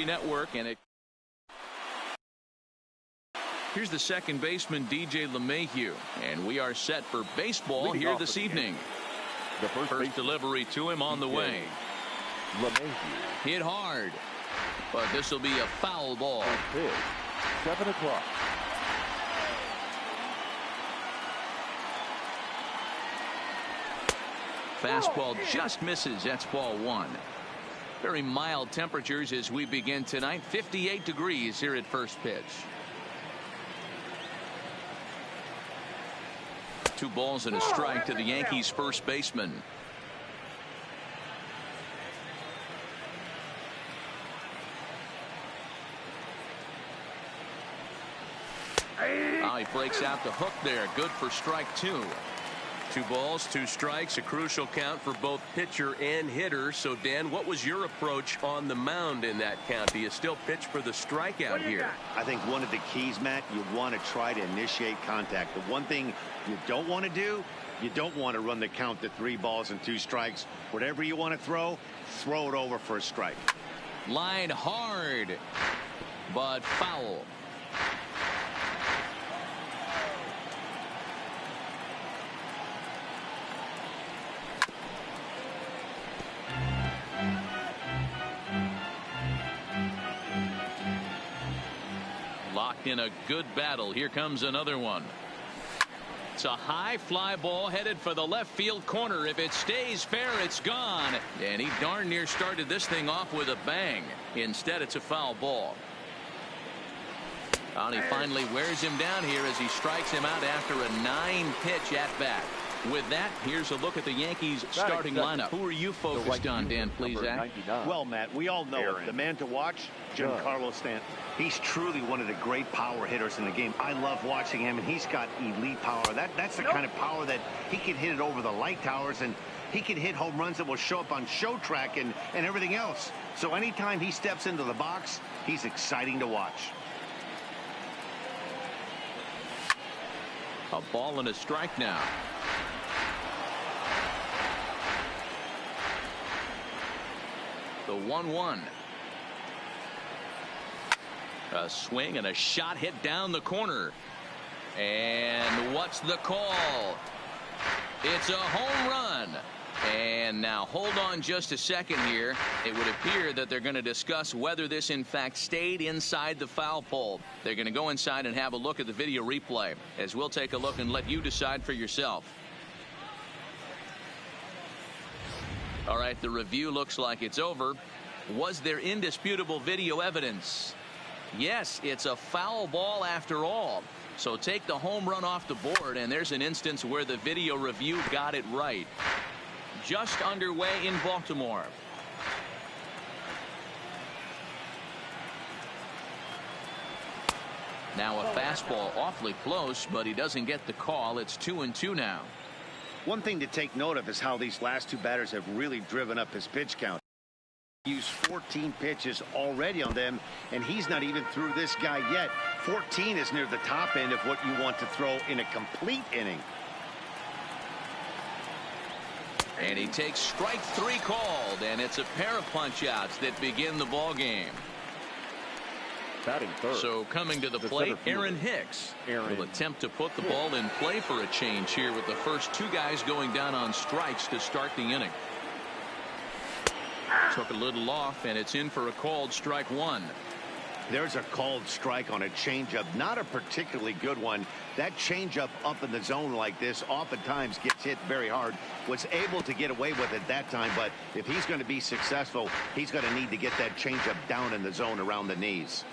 Network, and here's the second baseman, DJ LeMahieu, and we are set for baseball here this evening. The first delivery to him on the way. LeMahieu. Hit hard, but this will be a foul ball. 7 o'clock. Fastball just misses. That's ball 1. Very mild temperatures as we begin tonight. 58 degrees here at first pitch. 2 balls and a strike to the Yankees first baseman. He breaks out the hook there. Good for strike 2. 2 balls, 2 strikes, a crucial count for both pitcher and hitter. So, Dan, what was your approach on the mound in that count? Do you still pitch for the strikeout here? I think one of the keys, Matt, you want to try to initiate contact. The one thing you don't want to do, you don't want to run the count to 3 balls and 2 strikes. Whatever you want to throw it over for a strike. Line hard, but foul. Locked in a good battle. Here comes another one. It's a high fly ball headed for the left field corner. If it stays fair, it's gone. And he darn near started this thing off with a bang. Instead, it's a foul ball. And he finally wears him down here as he strikes him out after a 9-pitch at bat. With that, here's a look at the Yankees starting lineup. Who are you focused on, Dan Plesac? Well, Matt, we all know it. The man to watch, Giancarlo Stanton. He's truly one of the great power hitters in the game. I love watching him, and he's got elite power. That's the kind of power that he can hit it over the light towers, and he can hit home runs that will show up on Show Track and everything else. So anytime he steps into the box, he's exciting to watch. A ball and a strike now. The 1-1. A swing and a shot hit down the corner. And what's the call? It's a home run. And now hold on just a second here. It would appear that they're going to discuss whether this in fact stayed inside the foul pole. They're going to go inside and have a look at the video replay, as we'll take a look and let you decide for yourself. All right, the review looks like it's over. Was there indisputable video evidence? Yes, it's a foul ball after all. So take the home run off the board, and there's an instance where the video review got it right. Just underway in Baltimore. Now a fastball awfully close, but he doesn't get the call. It's 2-2 now. One thing to take note of is how these last 2 batters have really driven up his pitch count. Used 14 pitches already on them, and he's not even through this guy yet. 14 is near the top end of what you want to throw in a complete inning. And he takes strike 3 called, and it's a pair of punch-outs that begin the ball game. Batting third. So coming to the plate, Aaron Hicks will attempt to put the ball in play for a change here with the first 2 guys going down on strikes to start the inning. Took a little off, and it's in for a called strike 1. There's a called strike on a changeup, not a particularly good one. That changeup up in the zone like this oftentimes gets hit very hard. Was able to get away with it that time, but if he's going to be successful, he's going to need to get that changeup down in the zone around the knees.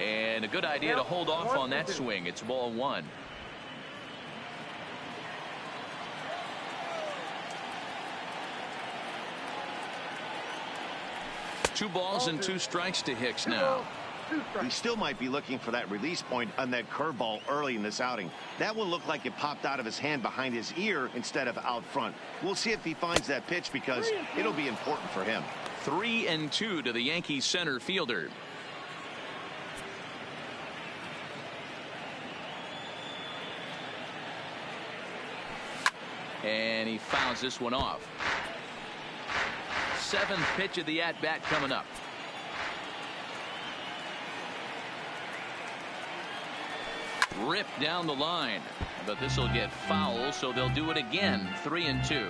And a good idea to hold off on that swing. It's ball 1. Two balls and 2 strikes to Hicks now. He still might be looking for that release point on that curveball early in this outing. That will look like it popped out of his hand behind his ear instead of out front. We'll see if he finds that pitch because it'll be important for him. 3-2 to the Yankees center fielder. And he fouls this one off. 7th pitch of the at-bat coming up. Ripped down the line, but this will get foul, so they'll do it again. 3-2.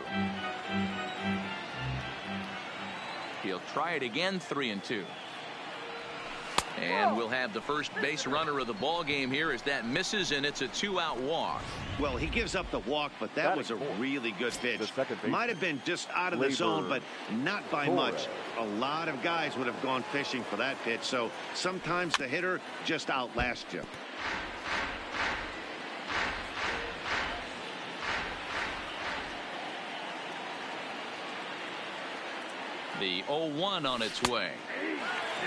He'll try it again. 3-2. And we'll have the first base runner of the ball game here as that misses, and it's a 2-out walk. Well, he gives up the walk, but that was a really good pitch. Might have been just out of the zone, but not by much. A lot of guys would have gone fishing for that pitch, so sometimes the hitter just outlasts you. The 0-1 on its way.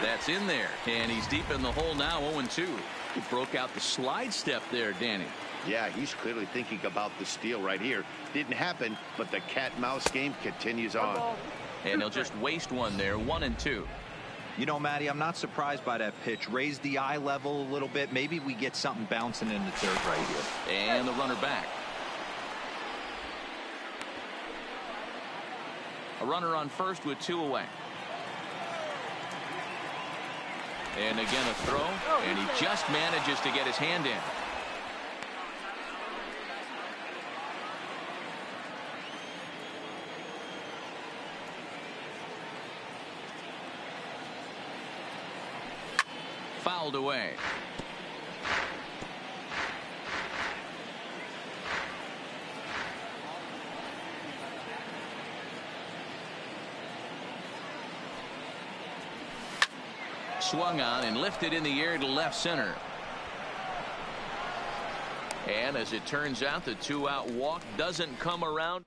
That's in there, and he's deep in the hole now. 0-2. He broke out the slide step there, Danny. Yeah, he's clearly thinking about the steal right here. Didn't happen, but the cat-mouse game continues on. And he'll just waste one there. 1-2. You know, Matty, I'm not surprised by that pitch. Raise the eye level a little bit. Maybe we get something bouncing in the third right here. And the runner back. A runner on first with 2 away. And again a throw, and he just manages to get his hand in. Fouled away. Swung on and lifted in the air to left center. And as it turns out, the 2-out walk doesn't come around.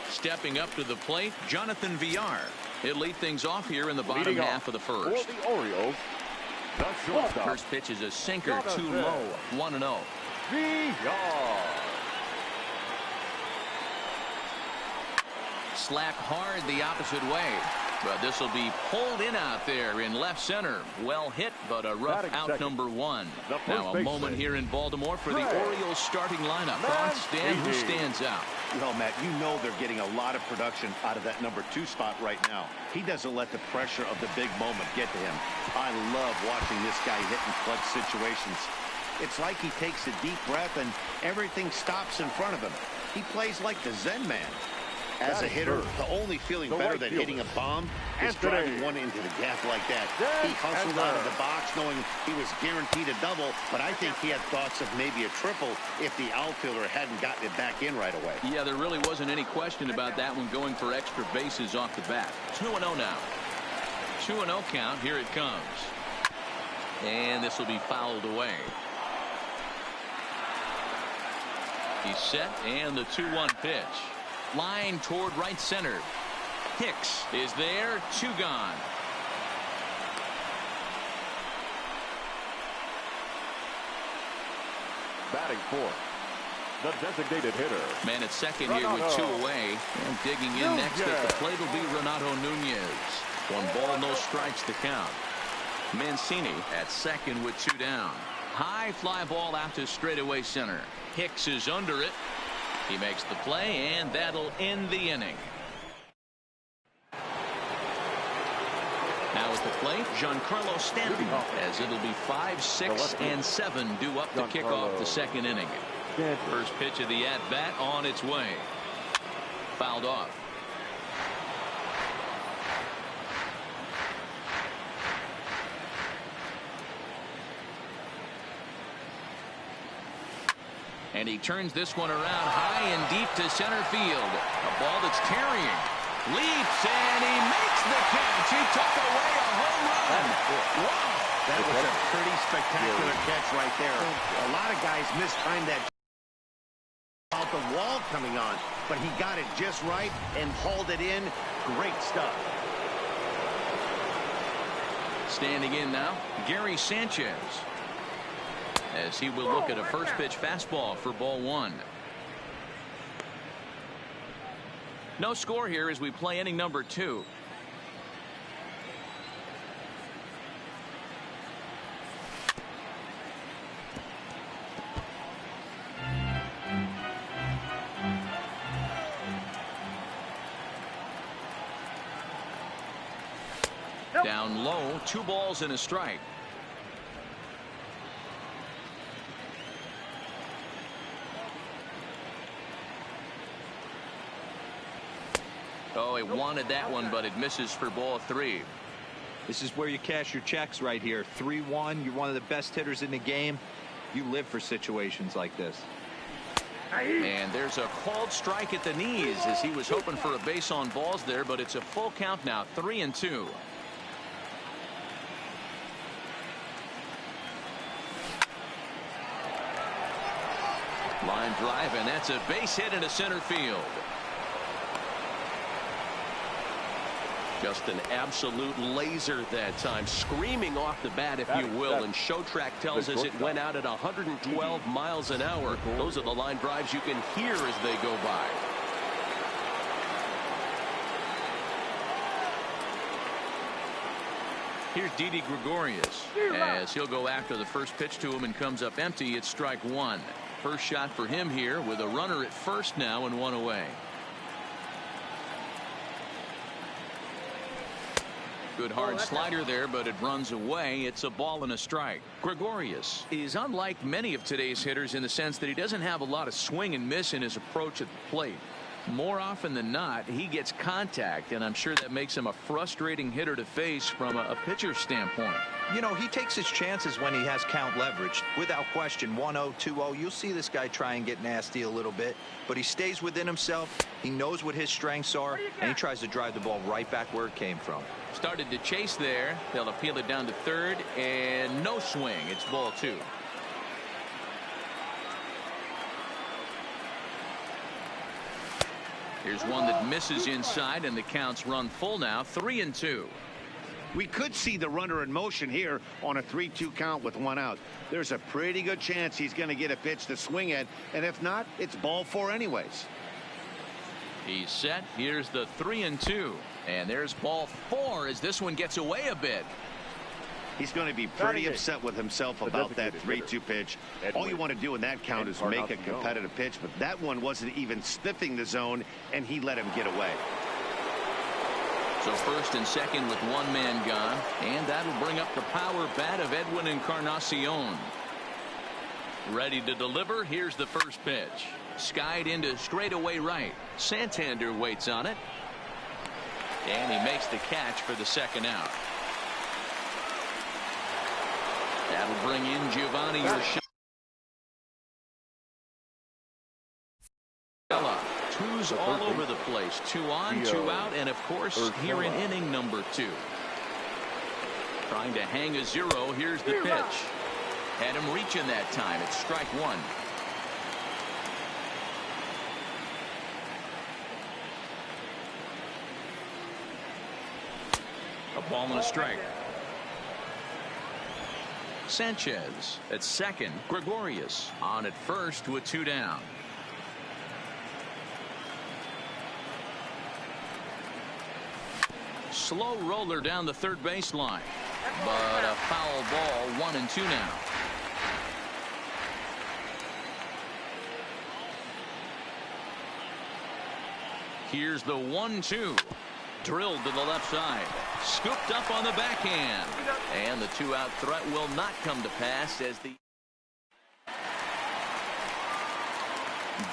Stepping up to the plate, Jonathan Villar. He'll lead things off here in the bottom half of the first. For the Orioles, the shortstop. First pitch is a sinker, too low. 1-0. Villar. Slack hard the opposite way. But this will be pulled in out there in left center. Well hit, but a rough out number 1. Now a moment here in Baltimore for the Orioles starting lineup. Stan, who stands out? Well, Matt, you know they're getting a lot of production out of that number 2 spot right now. He doesn't let the pressure of the big moment get to him. I love watching this guy hit in clutch situations. It's like he takes a deep breath and everything stops in front of him. He plays like the Zen man. As a hitter, the only feeling better than hitting a bomb is driving one into the gap like that. He hustled out of the box knowing he was guaranteed a double, but I think he had thoughts of maybe a triple if the outfielder hadn't gotten it back in right away. Yeah, there really wasn't any question about that one going for extra bases off the bat. 2-0 now. 2-0 count. Here it comes. And this will be fouled away. He's set, and the 2-1 pitch. Line toward right center. Hicks is there. 2 gone. Batting fourth, the designated hitter. Man at second here with 2 away. And digging in next at the plate will be Renato Nunez. 1 ball, no strikes to count. Mancini at second with 2 down. High fly ball out to straightaway center. Hicks is under it. He makes the play, and that'll end the inning. Now at the plate, Giancarlo Stanton, as it'll be 5, 6, and 7 due up to kick off the second inning. First pitch of the at-bat on its way. Fouled off. And he turns this one around high and deep to center field. A ball that's carrying. Leaps, and he makes the catch. He took away a home run. Wow. That was a pretty spectacular catch right there. A lot of guys mistimed that about the wall coming on, but he got it just right and hauled it in. Great stuff. Standing in now, Gary Sanchez, as he will look at a first pitch fastball for ball 1. No score here as we play inning number 2. Down low, 2 balls and a strike. Oh, he wanted that one, but it misses for ball 3. This is where you cash your checks right here. 3-1. You're one of the best hitters in the game. You live for situations like this. And there's a called strike at the knees as he was hoping for a base on balls there, but it's a full count now, 3-2. Line drive, and that's a base hit into center field. Just an absolute laser that time, screaming off the bat, if you will. And Showtrack tells us it went out at 112 miles an hour. Those are the line drives you can hear as they go by. Here's Didi Gregorius as he'll go after the first pitch to him and comes up empty. It's strike 1. First shot for him here with a runner at first now and 1 away. Good hard slider there, but it runs away. It's a ball and a strike. Gregorius is unlike many of today's hitters in the sense that he doesn't have a lot of swing and miss in his approach at the plate. More often than not, he gets contact, and I'm sure that makes him a frustrating hitter to face from a pitcher's standpoint. You know, he takes his chances when he has count leverage. Without question, 1-0, 2-0, you'll see this guy try and get nasty a little bit, but he stays within himself. He knows what his strengths are, and he tries to drive the ball right back where it came from. Started to chase there. They'll appeal it down to third, and no swing. It's ball 2. Here's one that misses inside, and the count's run full now, 3-2. We could see the runner in motion here on a 3-2 count with 1 out. There's a pretty good chance he's going to get a pitch to swing at, and if not, it's ball 4 anyways. He's set. Here's the 3-2, and there's ball 4 as this one gets away a bit. He's going to be pretty upset with himself about that 3-2 pitch. All you want to do in that count is make a competitive pitch, but that one wasn't even sniffing the zone, and he let him get away. So first and second with 1 man gone, and that'll bring up the power bat of Edwin Encarnacion. Ready to deliver. Here's the first pitch. Skied into straightaway right. Santander waits on it, and he makes the catch for the second out. That'll bring in Giovanni Urshela. 2's all over the place. 2 on, 2 out, and of course here in inning number 2. Trying to hang a 0. Here's the pitch. Had him reaching that time. It's strike 1. A ball and a strike. Sanchez at second. Gregorius on at first with 2 down. Slow roller down the third baseline, but a foul ball. 1-2 now. Here's the 1-2. Drilled to the left side. Scooped up on the backhand. And the 2-out threat will not come to pass as the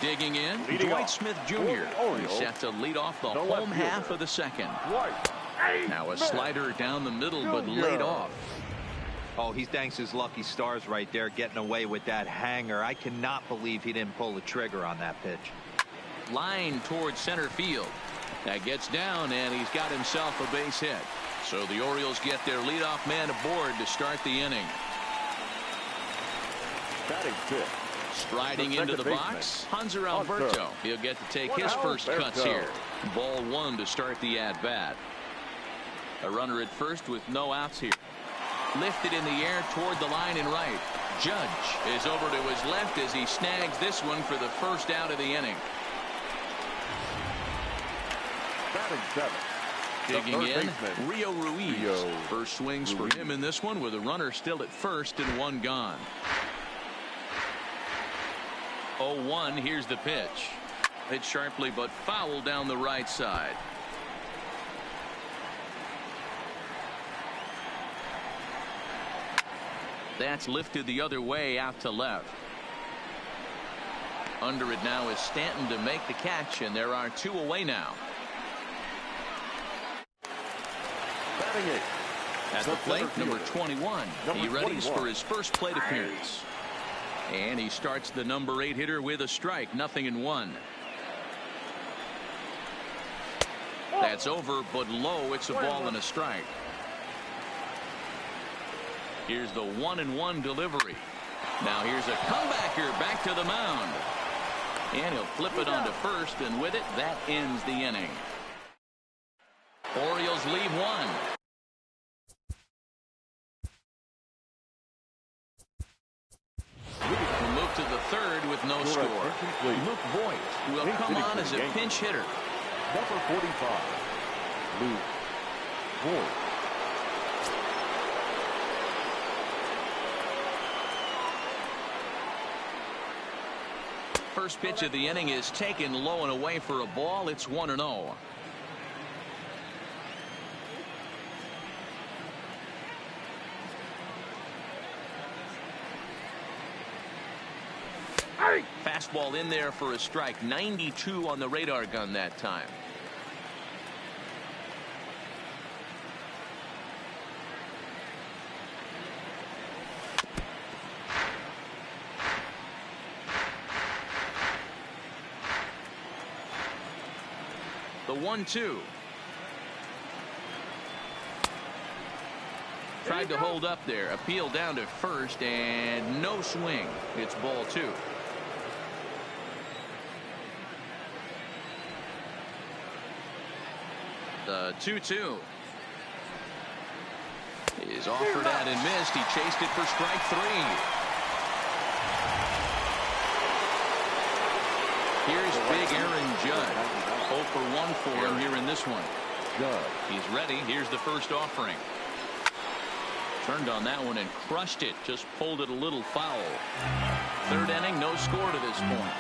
digging in. Dwight Smith Jr. He's set to lead off the home half of the second. Now a slider down the middle, but laid off. Oh, he thanks his lucky stars right there, getting away with that hanger. I cannot believe he didn't pull the trigger on that pitch. Line towards center field. That gets down, and he's got himself a base hit. So the Orioles get their leadoff man aboard to start the inning. Batting fifth. Striding into the box, Hanser Alberto. He'll get to take his first cuts here. Ball 1 to start the at-bat. A runner at first with no outs here. Lifted in the air toward the line and right. Judge is over to his left as he snags this one for the first out of the inning. Batting seventh. Digging in, Rio Ruiz. First swings for him in this one with a runner still at first and 1 gone. 0-1. Here's the pitch. Hit sharply but foul down the right side. That's lifted the other way out to left. Under it now is Stanton to make the catch, and there are 2 away now. Batting it. At the plate, number 21. He readies for his first plate appearance. And he starts the number 8 hitter with a strike. 0-1. That's over, but low. It's a ball and a strike. Here's the 1-1 delivery. Now here's a comebacker back to the mound. And he'll flip it onto first, and with it, that ends the inning. Orioles leave 1. We'll move to the 3rd with no score. Luke Voigt will come on as a pinch hitter. Number 45, Luke Voigt. First pitch of the inning is taken low and away for a ball. It's 1-0. Fastball in there for a strike. 92 on the radar gun that time. The 1-2. Tried to hold up there. Appeal down to first, and no swing. It's ball 2. The 2-2 is offered at and missed. He chased it for strike 3. Here's big Aaron Judge. 0 for 1 for him here in this one. He's ready. Here's the first offering. Turned on that one and crushed it. Just pulled it a little foul. 3rd inning, no score to this point.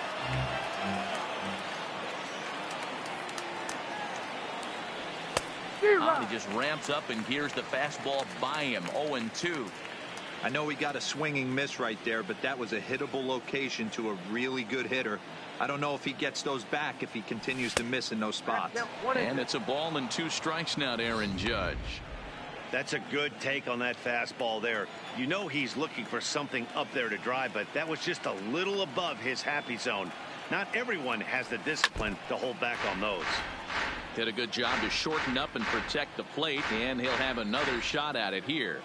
He just ramps up and gears the fastball by him. 0-2. I know he got a swinging miss right there, but that was a hittable location to a really good hitter. I don't know if he gets those back if he continues to miss in those spots. And it's a ball and 2 strikes now to Aaron Judge. That's a good take on that fastball there. You know he's looking for something up there to drive, but that was just a little above his happy zone. Not everyone has the discipline to hold back on those. Did a good job to shorten up and protect the plate, and he'll have another shot at it here.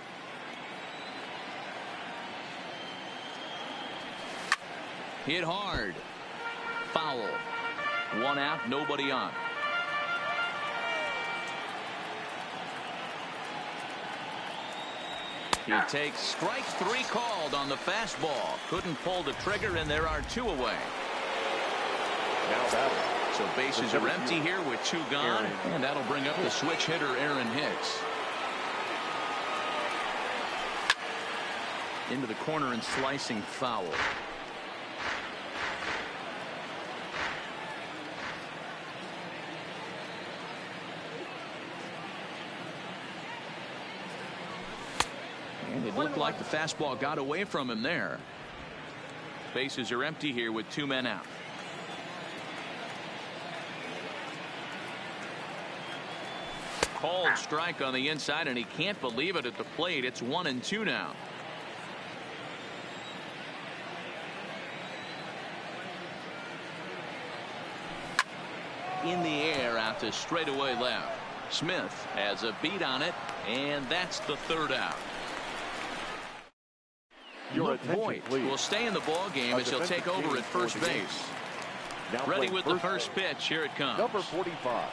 Hit hard. Foul. 1 out, nobody on. He takes strike 3 called on the fastball. Couldn't pull the trigger, and there are 2 away. Now batting. So bases are empty here with 2 gone, and that'll bring up the switch hitter Aaron Hicks. Into the corner and slicing foul. And it looked like the fastball got away from him there. Bases are empty here with 2 men out. Called strike on the inside, and he can't believe it at the plate. It's 1-2 now. In the air out to straightaway left. Smith has a beat on it, and that's the 3rd out. Luke Voigt will stay in the ball game as he'll take over at first base. Ready with the first pitch. Here it comes. Number 45.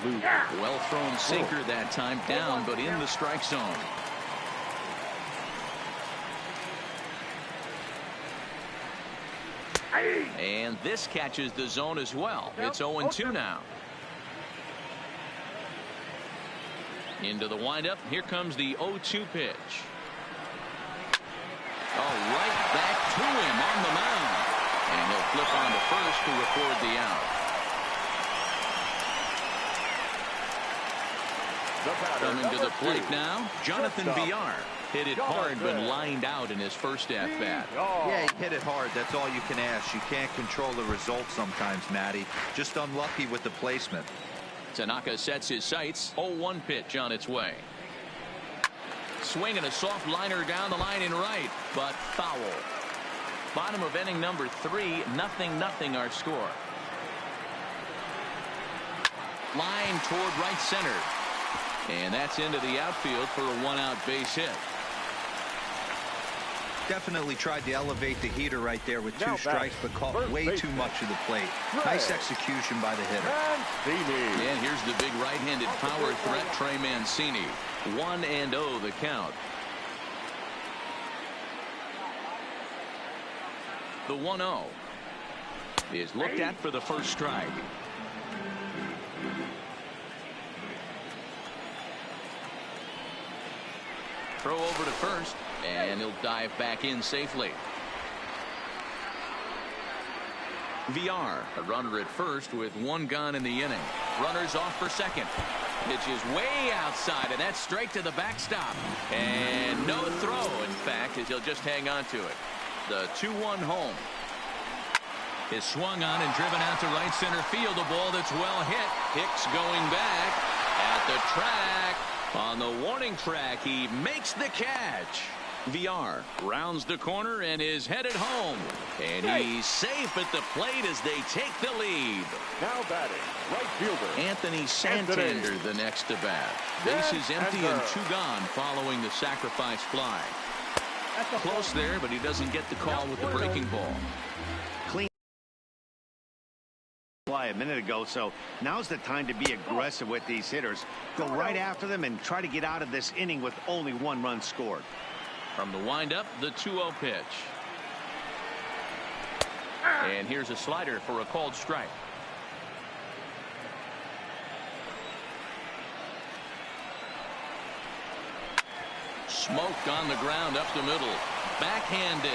Luke. Well thrown sinker that time, down but in the strike zone. And this catches the zone as well. It's 0-2 now. Into the windup. Here comes the 0-2 pitch. Oh, right back to him on the mound. And he'll flip on to first to record the out. Coming to the plate now, Jonathan VR. Hit it hard, but lined out in his first at-bat. Yeah, he hit it hard. That's all you can ask. You can't control the result sometimes, Matty. Just unlucky with the placement. Tanaka sets his sights. 0-1 pitch on its way. Swinging a soft liner down the line in right, but foul. Bottom of inning number 3, 0-0 our score. Line toward right center. And that's into the outfield for a 1-out base hit. Definitely tried to elevate the heater right there with 2 strikes, but caught way too much of the plate. Nice execution by the hitter. And here's the big right-handed power threat, Trey Mancini. 1-0 the count. The 1-0 is looked at for the first strike. Throw over to first, and he'll dive back in safely. VR, a runner at first with 1 gone in the inning. Runners off for second. Pitch is way outside, and that's straight to the backstop. And no throw, in fact, as he'll just hang on to it. The 2-1 home is swung on and driven out to right center field. A ball that's well hit. Hicks going back at the track. On the warning track, he makes the catch. VR rounds the corner and is headed home. And he's safe at the plate as they take the lead. Now batting, right fielder Anthony Santander, the next to bat. Bases empty and 2 gone following the sacrifice fly. Close there, but he doesn't get the call with the breaking ball. A minute ago, so now's the time to be aggressive with these hitters. Go right after them and try to get out of this inning with only 1 run scored. From the windup, the 2-0 pitch. And here's a slider for a called strike. Smoked on the ground up the middle. Backhanded.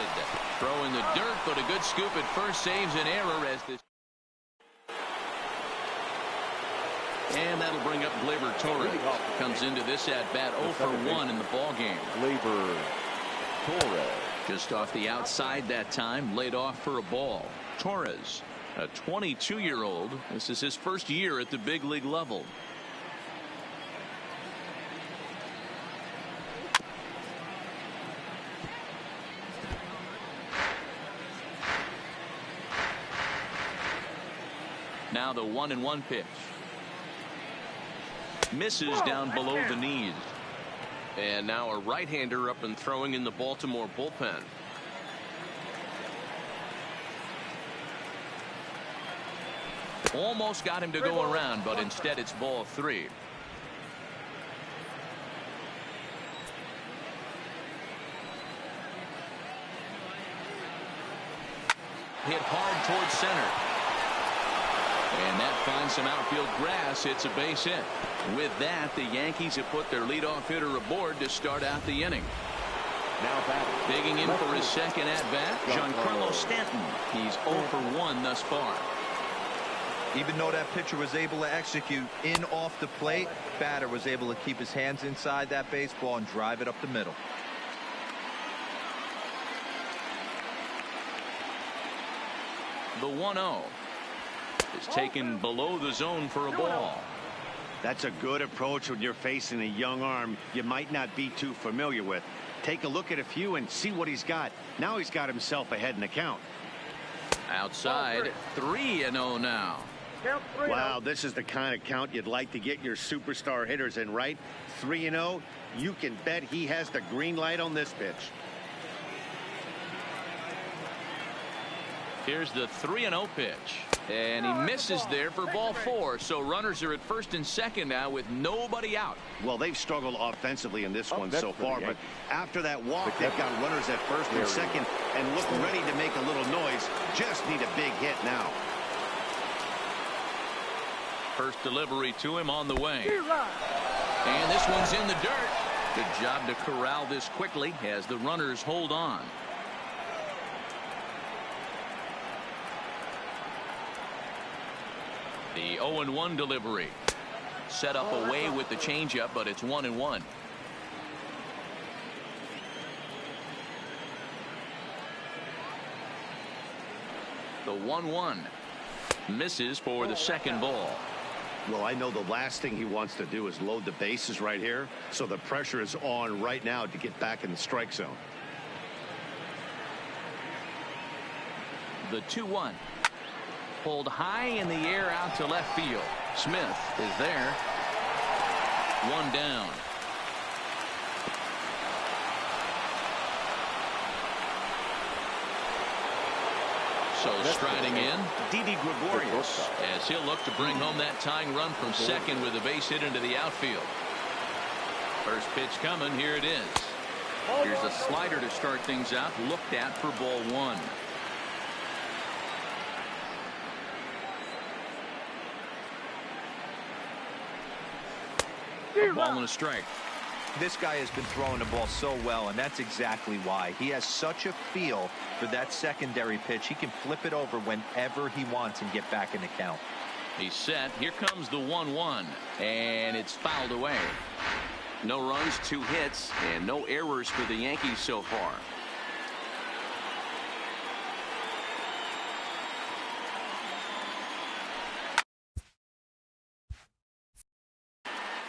Throw in the dirt, but a good scoop at first saves an error as this. And that'll bring up Gleyber Torres. Comes into this at-bat 0 for 1 in the ballgame. Gleyber Torres. Just off the outside that time, laid off for a ball. Torres, a 22-year-old. This is his first year at the big league level. Now the 1-1 pitch. Misses down below the knees. And now a right-hander up and throwing in the Baltimore bullpen. Almost got him to go around, but instead it's ball 3. Hit hard towards center. And that finds some outfield grass. It's a base hit. With that, the Yankees have put their leadoff hitter aboard to start out the inning. Now batting. Digging in for his second at-bat, Giancarlo Stanton. He's 0 for 1 thus far. Even though that pitcher was able to execute in off the plate, batter was able to keep his hands inside that baseball and drive it up the middle. The 1-0 is taken below the zone for a ball. That's a good approach when you're facing a young arm you might not be too familiar with. Take a look at a few and see what he's got. Now he's got himself ahead in the count. Outside, 3-0 now. Wow, this is the kind of count you'd like to get your superstar hitters in, right? 3-0. You can bet he has the green light on this pitch. Here's the 3-0 pitch. And he misses there for ball 4. So runners are at first and second now with nobody out. Well, they've struggled offensively in this one so far, but after that walk, they've got runners at first and second and look ready to make a little noise. Just need a big hit now. First delivery to him on the way. And this one's in the dirt. Good job to corral this quickly as the runners hold on. The 0-1 delivery. set up away with the changeup, but it's 1-1. The 1-1 misses for the second ball. Well, I know the last thing he wants to do is load the bases right here, so the pressure is on right now to get back in the strike zone. The 2-1 pulled high in the air out to left field. Smith is there. One down. So striding in, Didi Gregorius, as he'll look to bring home that tying run from second with a base hit into the outfield. First pitch coming. Here it is. Here's a slider to start things out. Looked at for ball one. A ball and a strike. This guy has been throwing the ball so well, and that's exactly why. He has such a feel for that secondary pitch. He can flip it over whenever he wants and get back in the count. He's set. Here comes the 1-1, and it's fouled away. No runs, 2 hits, and no errors for the Yankees so far.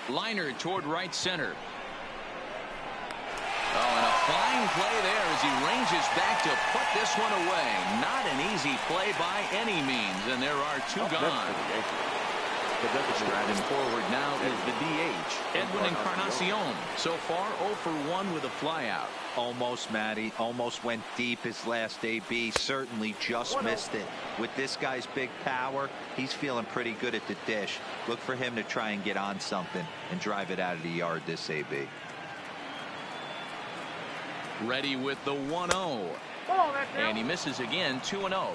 Liner toward right center. Oh, and a fine play there as he ranges back to put this one away. Not an easy play by any means, and there are 2 gone. Striding forward now is the DH, Edwin Encarnacion. So far, 0 for 1 with a flyout. Almost, Matty. Almost went deep his last AB. Certainly just missed it. With this guy's big power, he's feeling pretty good at the dish. Look for him to try and get on something and drive it out of the yard this AB. Ready with the 1-0. And he misses again, 2-0.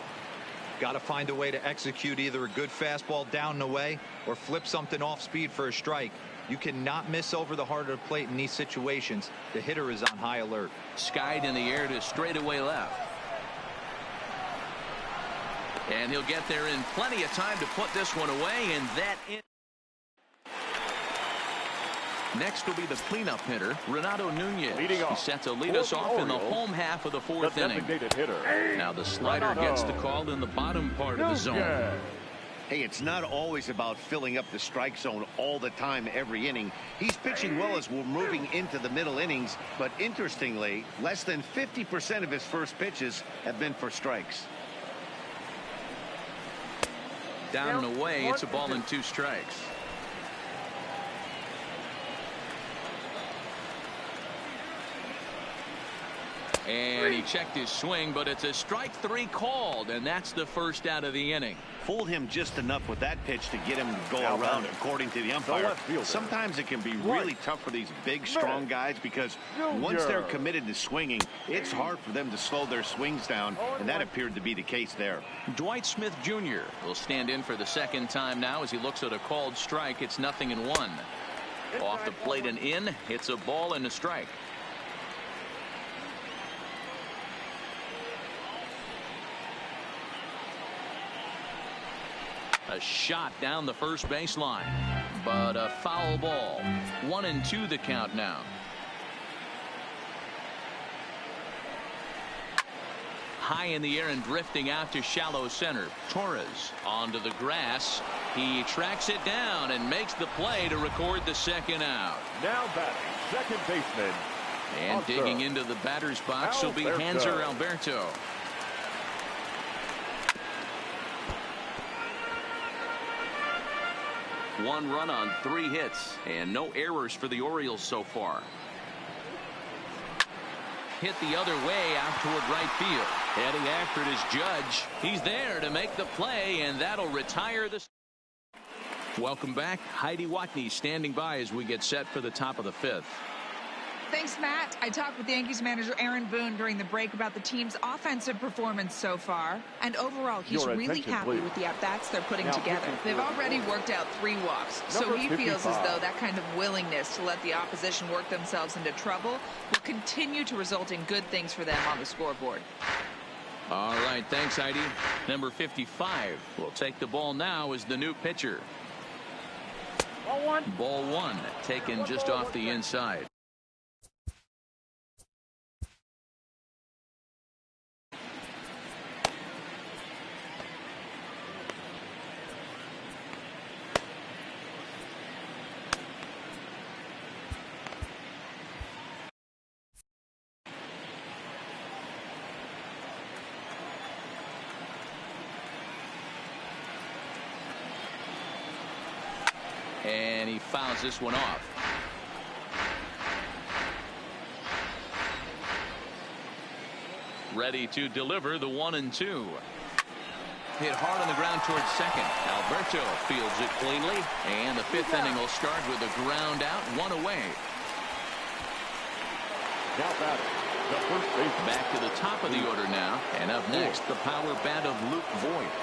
Got to find a way to execute either a good fastball down the way or flip something off speed for a strike. You cannot miss over the heart of the plate in these situations. The hitter is on high alert. Skied in the air to straightaway left. And he'll get there in plenty of time to put this one away, and that in. Next will be the cleanup hitter, Renato Nunez. He's set to lead us off in the home half of the 4th inning. Now the slider gets the call in the bottom part of the zone. Hey, it's not always about filling up the strike zone all the time every inning. He's pitching well as we're moving into the middle innings, but interestingly, less than 50% of his first pitches have been for strikes. Down and away, it's a ball and 2 strikes. And he checked his swing, but it's a strike 3 called, and that's the first out of the inning. Fooled him just enough with that pitch to get him to go around, according to the umpire. Sometimes it can be really tough for these big, strong guys because once they're committed to swinging, it's hard for them to slow their swings down, and that appeared to be the case there. Dwight Smith Jr. will stand in for the second time now as he looks at a called strike. It's 0-1. Off the plate and in. It's a ball and a strike. A shot down the first baseline, but a foul ball. 1-2 the count now. High in the air and drifting out to shallow center. Torres onto the grass. He tracks it down and makes the play to record the second out. Now batting, second baseman. And digging into the batter's box will be Hanser Alberto. One run on 3 hits and no errors for the Orioles so far. Hit the other way out toward right field. Heading after it is Judge. He's there to make the play, and that'll retire the. Welcome back. Heidi Watney standing by as we get set for the top of the 5th. Thanks, Matt. I talked with Yankees manager Aaron Boone during the break about the team's offensive performance so far. And overall, he's really happy with the at-bats they're putting together. They've already worked out 3 walks, so he feels as though that kind of willingness to let the opposition work themselves into trouble will continue to result in good things for them on the scoreboard. All right, thanks, Heidi. Number 55 will take the ball now as the new pitcher. Ball one, taken just off the inside. And he fouls this one off. Ready to deliver the 1-2. Hit hard on the ground towards second. Alberto fields it cleanly. And the fifth inning will start with a ground out, one away. Now batting, the first baseman. Back to the top of the order now. And up next, the power bat of Luke Voigt.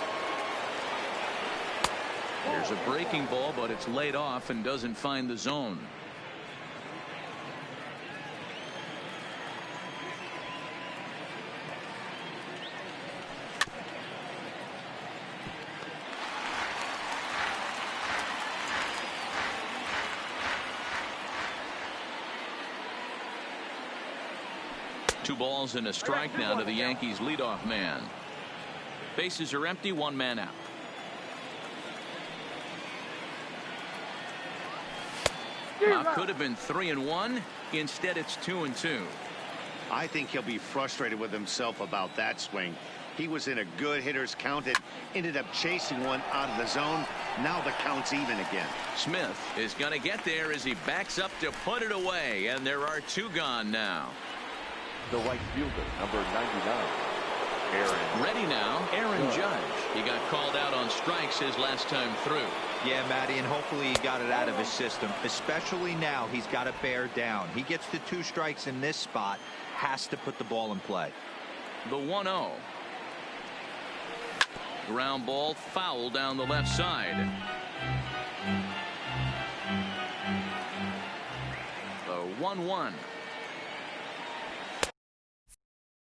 There's a breaking ball, but it's laid off and doesn't find the zone. Two balls and a strike now to the Yankees leadoff man. Bases are empty, one man out. Could have been 3-1. Instead, it's 2-2. I think he'll be frustrated with himself about that swing. He was in a good hitter's count and ended up chasing one out of the zone. Now the count's even again. Smith is going to get there as he backs up to put it away, and there are two gone now. The right fielder, number 99. Ready now, Aaron Judge. He got called out on strikes his last time through. Yeah, Matty, and hopefully he got it out of his system. Especially now, he's got to bear down. He gets the 2 strikes in this spot, has to put the ball in play. The 1-0. Ground ball, foul down the left side. The 1-1.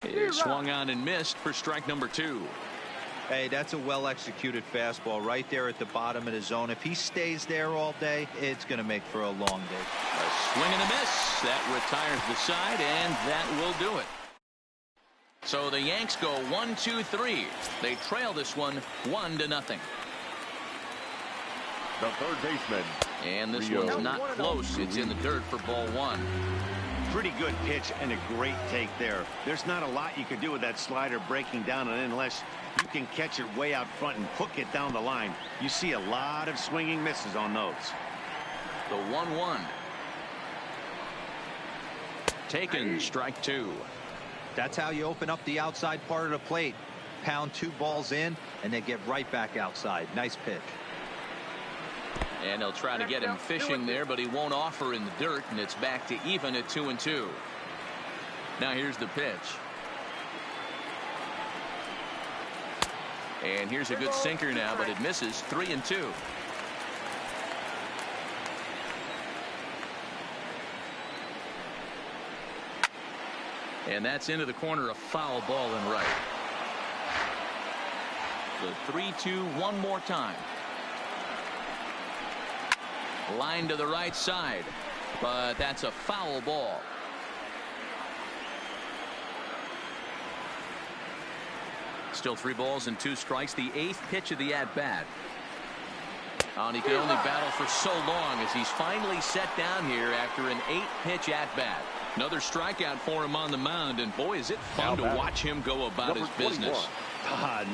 He swung on and missed for strike number 2. Hey, that's a well-executed fastball right there at the bottom of the zone. If he stays there all day, it's going to make for a long day. A swing and a miss. That retires the side, and that will do it. So the Yanks go 1-2-3. They trail this one 1-0. The third baseman. And this one's not close. It's in the dirt for ball one. Pretty good pitch and a great take there. There's not a lot you could do with that slider breaking down, and unless you can catch it way out front and hook it down the line, you see a lot of swinging misses on those. The 1-1. Taken, strike 2. That's how you open up the outside part of the plate. Pound 2 balls in, and they get right back outside. Nice pitch. And he'll try to get him fishing there, but he won't offer in the dirt, and it's back to even at 2-2. Now here's the pitch. And here's a good sinker now, but it misses. 3-2. And that's into the corner, a foul ball and right. The 3-2 one more time. Line to the right side, but that's a foul ball. Still 3 balls and 2 strikes. The 8th pitch of the at-bat. And he can only battle for so long as he's finally set down here after an 8-pitch at-bat. Another strikeout for him on the mound, and boy, is it fun to watch him go about his business.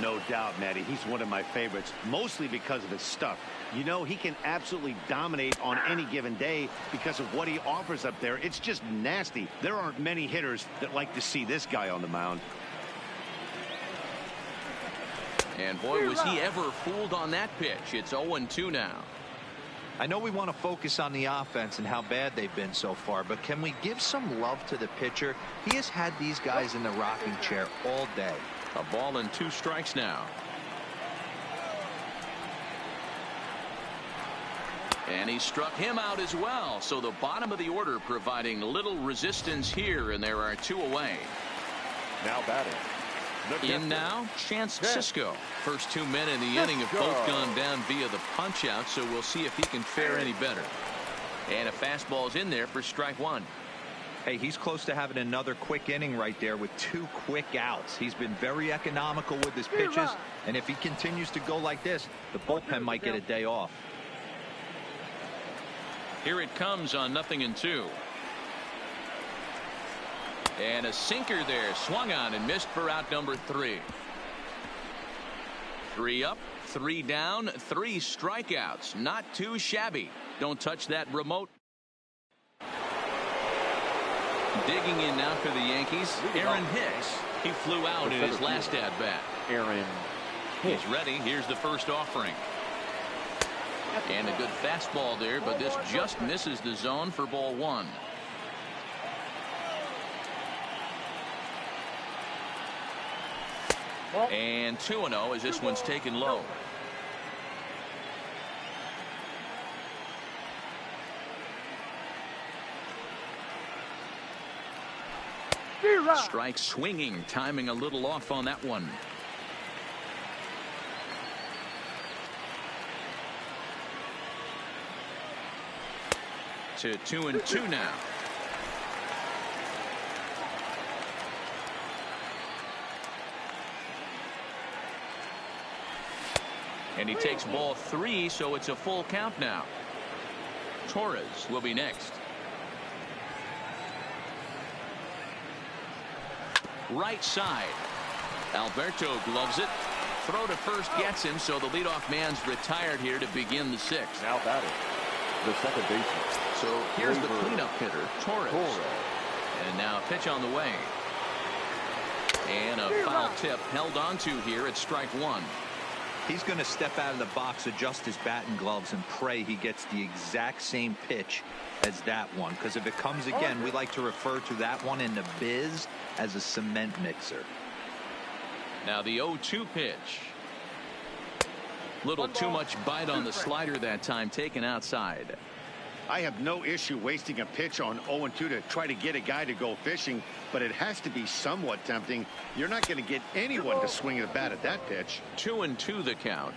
No doubt, Matty. He's one of my favorites, mostly because of his stuff. You know, he can absolutely dominate on any given day because of what he offers up there. It's just nasty. There aren't many hitters that like to see this guy on the mound. And boy, was he ever fooled on that pitch. It's 0-2 now. I know we want to focus on the offense and how bad they've been so far, but can we give some love to the pitcher? He has had these guys in the rocking chair all day. A ball and 2 strikes now. And he struck him out as well. So the bottom of the order providing little resistance here, and there are 2 away. Now batting, In now, Chance Cisco. First 2 men in the inning have both gone down via the punch out, so we'll see if he can fare any better. And a fastball's in there for strike one. Hey, he's close to having another quick inning right there with 2 quick outs. He's been very economical with his pitches, and if he continues to go like this, the bullpen might get a day off. Here it comes on 0-2. And a sinker there, swung on and missed for out number 3. 3 up, 3 down, 3 strikeouts. Not too shabby. Don't touch that remote. Digging in now for the Yankees, Aaron Hicks. He flew out in his last at bat. Aaron He's ready. Here's the first offering. And a good fastball there, but this just misses the zone for ball 1. And 2-0 as this one's taken low. Strike swinging, timing a little off on that one. To 2-2 now. And he takes ball 3, so it's a full count now. Torres will be next. Right side. Alberto gloves it. Throw to first gets him, so the leadoff man's retired here to begin the 6th. now batting, the second baseman. So here's the cleanup hitter, Torres. And now a pitch on the way. And a foul tip held onto here at strike 1. He's going to step out of the box, adjust his batting gloves, and pray he gets the exact same pitch as that one. Because if it comes again, we like to refer to that one in the biz as a cement mixer. Now the 0-2 pitch. Little too much bite on the slider that time, taken outside. I have no issue wasting a pitch on 0-2 to try to get a guy to go fishing, but it has to be somewhat tempting. You're not going to get anyone to swing the bat at that pitch. 2-2 the count.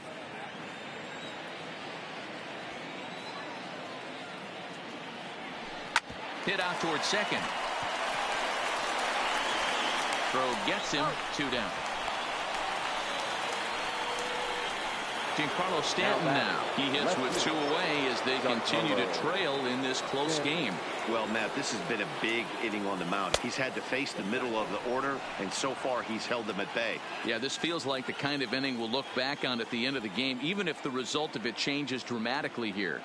Hit out towards second. Throw gets him, 2 down. Giancarlo Stanton now. He hits with 2 away as they continue to trail in this close game. Well, Matt, this has been a big inning on the mound. He's had to face the middle of the order, and so far he's held them at bay. Yeah, this feels like the kind of inning we'll look back on at the end of the game, even if the result of it changes dramatically here.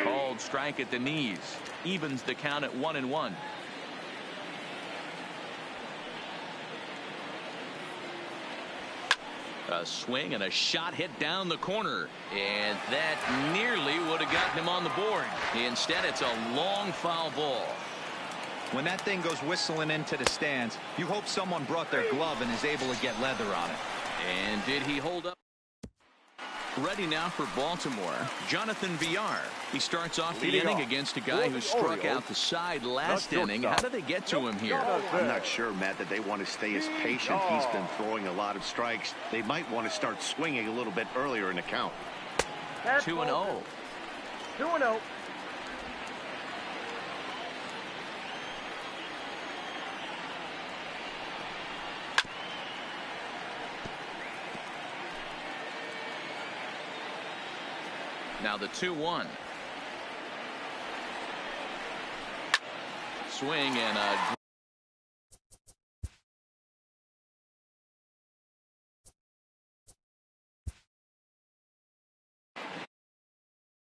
Called strike at the knees. Evens the count at 1-1. A swing and a shot hit down the corner, and that nearly would have gotten him on the board. Instead, it's a long foul ball. When that thing goes whistling into the stands, you hope someone brought their glove and is able to get leather on it. And did he hold up? Ready now for Baltimore, Jonathan Villar. He starts off the inning against a guy who struck out the side last inning. How do they get to him here? I'm not sure, Matt, that they want to stay as patient. He's been throwing a lot of strikes. They might want to start swinging a little bit earlier in the count. 2-0. 2-0. Now the 2-1. Swing and a